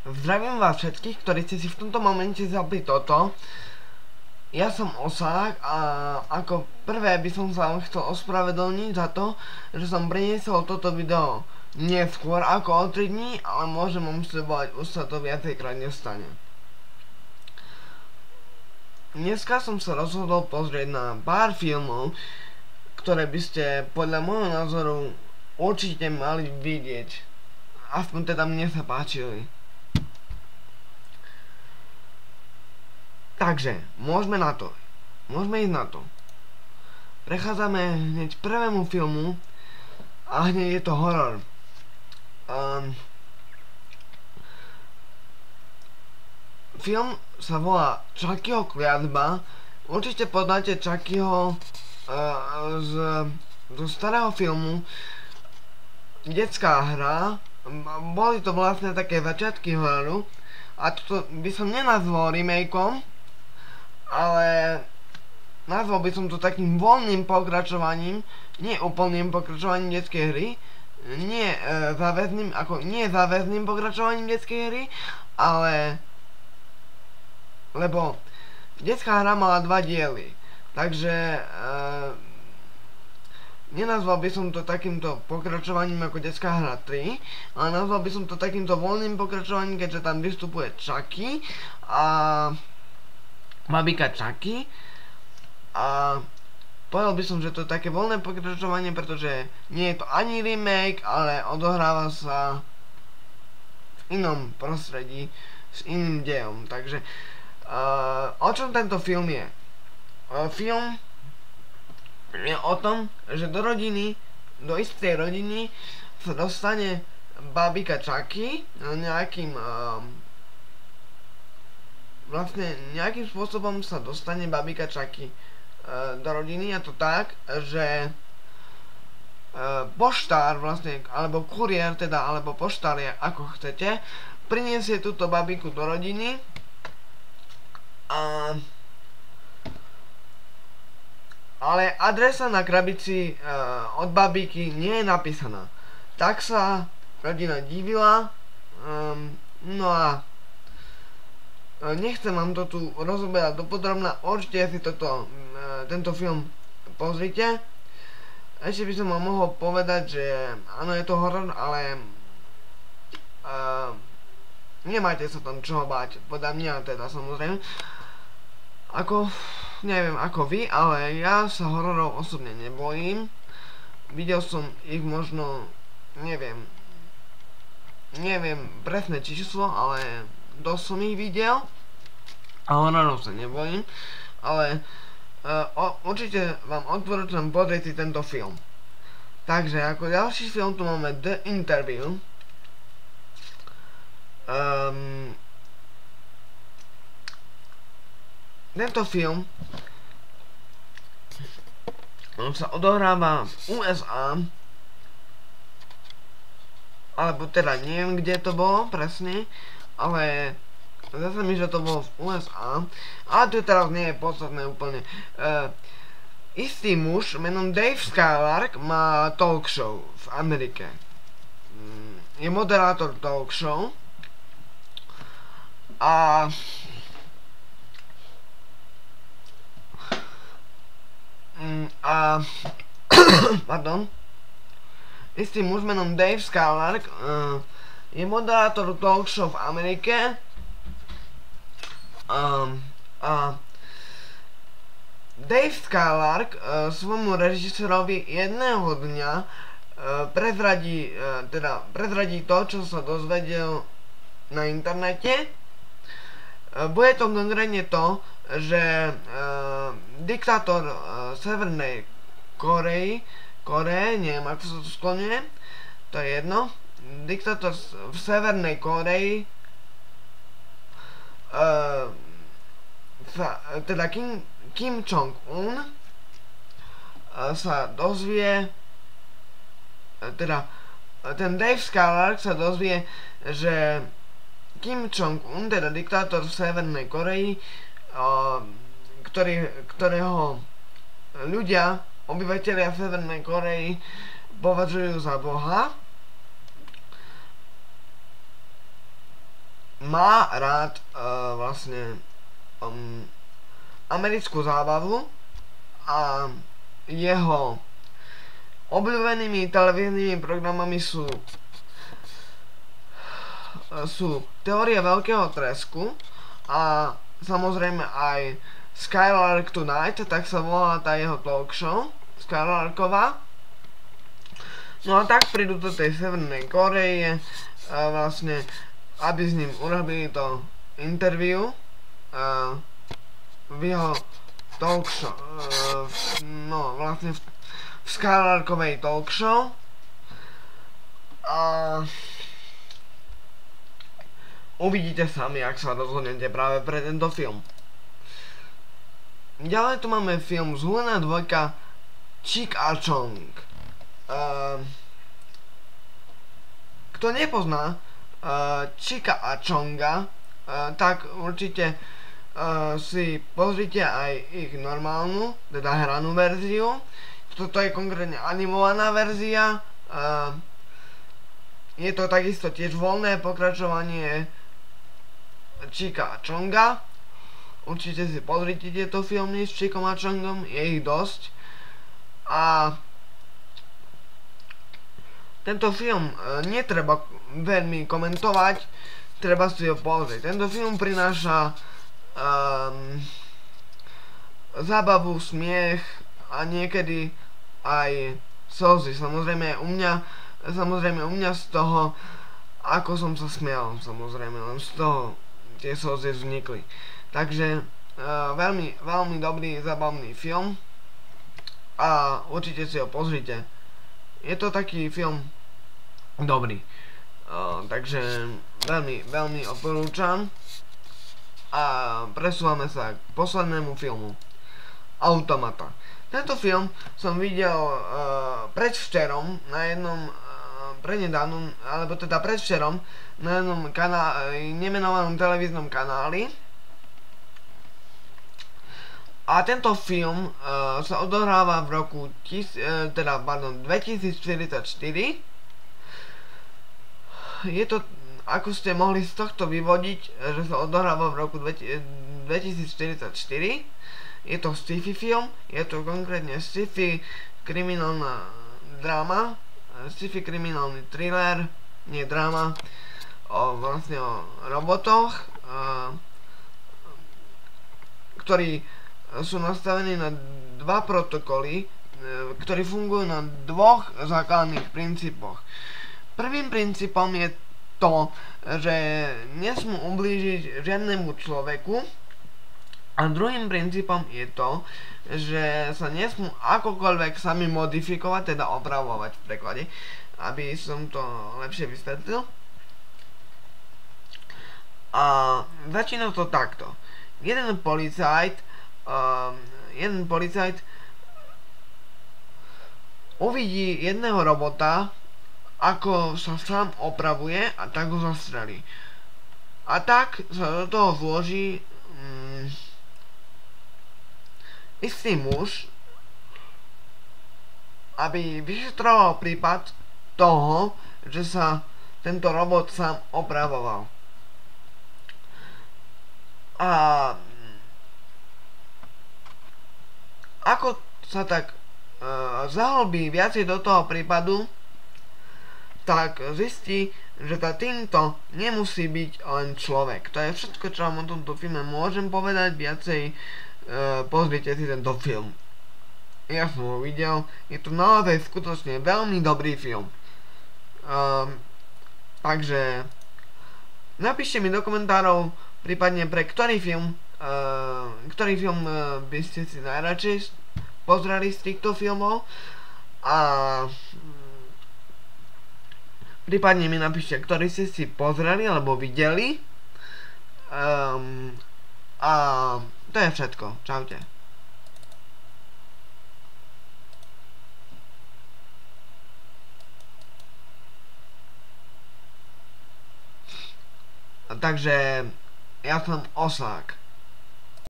Zdravím vás všetkých, ktorí ste si v tomto momente zapli toto. Ja som Osák a ako prvé by som sa vám chcel ospravedlniť za to, že som priniesol toto video neskôr ako o 3 dní, ale môžem vám sľubovať, už sa to viacejkrát nestane. Dneska som sa rozhodol pozrieť na pár filmov, ktoré by ste podľa môjho názoru určite mali vidieť. Aspoň teda mne sa páčili. Takže, môžeme ísť na to. Prechádzame hneď k prvému filmu a hneď je to horor. Film sa volá Chuckyho kliatba. Určite poznáte Chuckyho zo starého filmu. Detská hra. Boli to vlastne také začiatky hororu. A toto by som nenazval remakeom, ale nazval by som to takým voľným pokračovaním, nie úplným pokračovaním detskej hry, nie záväzným pokračovaním detskej hry, ale lebo detská hra mala 2 diely, takže nenazval by som to takýmto pokračovaním ako detská hra 3, ale nazval by som to takýmto voľným pokračovaním, keďže tam vystupuje Chucky a babika Chucky a povedal by som, že to je také voľné pokračovanie, pretože nie je to ani remake, ale odohráva sa v inom prostredí s iným dejom. Takže o čom tento film je? Film je o tom, že do istej rodiny sa dostane babika Chucky nejakým spôsobom sa dostane babika Chucky do rodiny, a to tak, že poštár vlastne, alebo kuriér teda, alebo poštár je ako chcete, priniesie túto babiku do rodiny ale adresa na krabici od babiky nie je napísaná. Tak sa rodina divila, no a nechcem vám to tu rozoberať dopodrobna, určite si tento film pozrite. Ešte by som vám mohol povedať, že áno, je to horor, ale nemáte sa tam čoho báť, podľa mňa teda samozrejme. Neviem ako vy, ale ja sa hororov osobne nebojím. Videl som ich možno, neviem presné číslo, ale dosť som ich videl a hororov sa nebojím, ale určite vám odporúčam pozrieť si tento film. Takže ako ďalší film tu máme The Interview. Tento film sa odohráva v USA, alebo teda neviem kde to bolo presne, ale zase mi, že to bolo v USA, ale to teraz nie je podstatné úplne. Istý muž menom Dave Skylark má talk show v Amerike. Je moderátor talk show a pardon, istý muž menom Dave Skylark je moderátor talk show v Amerike a Dave Skylark svojmu režisérovi jedného dňa prezradí to, čo sa dozvedel na internete. Bude to konkrétne to, že diktátor Severnej Koreje, neviem ako sa to skloňuje, to je jedno, diktátor v Severnej Koreji, teda Kim Jong-un sa dozvie, teda ten Dave Skylark sa dozvie, že Kim Jong-un, teda diktátor v Severnej Koreji, ktorého ľudia, obyvatelia Severnej Koreji považujú za boha, má rád vlastne americkú zábavu a jeho obľúbenými televíznymi programami sú Teória veľkého tresku a samozrejme aj Skylark Tonight, tak sa volá tá jeho talk show, Skylarková. No a tak prídu do tej Severnej Kóreje vlastne, aby s ním urobili to interview v jeho talk show, no vlastne v Skylarkovej talk show a uvidíte sami, ak sa rozhodnete práve pre tento film. Ďalej tu máme film Zhulená dvojka Cheek a Chong. Kto nepozná Chika a Chonga, tak určite si pozrite aj ich normálnu, teda hranú verziu. Toto je konkrétne animovaná verzia. Je to takisto tiež voľné pokračovanie Chika a Chonga. Určite si pozrite tieto filmy s Chikom a Chongom, je ich dosť. A tento film netreba veľmi komentovať, treba si ho pozrieť. Tento film prináša zábavu, smiech a niekedy aj slzy. Samozrejme u mňa z toho, ako som sa smial, samozrejme, len z toho tie slzy vznikli. Takže veľmi dobrý, zábavný film a určite si ho pozrite. Je to taký film dobrý, takže veľmi odporúčam. A presúvame sa k poslednému filmu, Automata. Tento film som videl predvčerom na jednom prednedávnom, alebo teda predvčerom na jednom nemenovanom televíznom kanáli. A tento film sa odohráva v roku 2044. Je to, ako ste mohli z tohto vyvodiť, že sa odohráva v roku 2044. Je to sci-fi film, je to konkrétne sci-fi kriminálna dráma, sci-fi kriminálny thriller, nie dráma, vlastne o robotoch, ktorí sú nastavení na dva protokoly, ktorí fungujú na dvoch základných princípoch. Prvým princípom je to, že nesmú ublížiť žiadnemu človeku, a druhým princípom je to, že sa nesmú akokoľvek sami modifikovať, teda opravovať v preklade, aby som to lepšie vysvetlil. A začína to takto. Jeden policajt uvidí jedného robota, ako sa sám opravuje, a tak ho zastrelí. A tak sa do toho vloží istý muž, aby vyšetroval prípad toho, že sa tento robot sám opravoval. A ako sa tak zahlbí viacej do toho prípadu, tak zistí, že týmto nemusí byť len človek. To je všetko, čo vám o tomto filme môžem povedať. Viacej pozrite si tento film. Ja som ho videl, je to naozaj skutočne veľmi dobrý film. Takže napíšte mi do komentárov, prípadne pre ktorý film by ste si najradšej pozreli z týchto filmov, a prípadne mi napíšte, ktorý ste si pozreli alebo videli. A to je všetko. Čaute. Takže ja som Osák.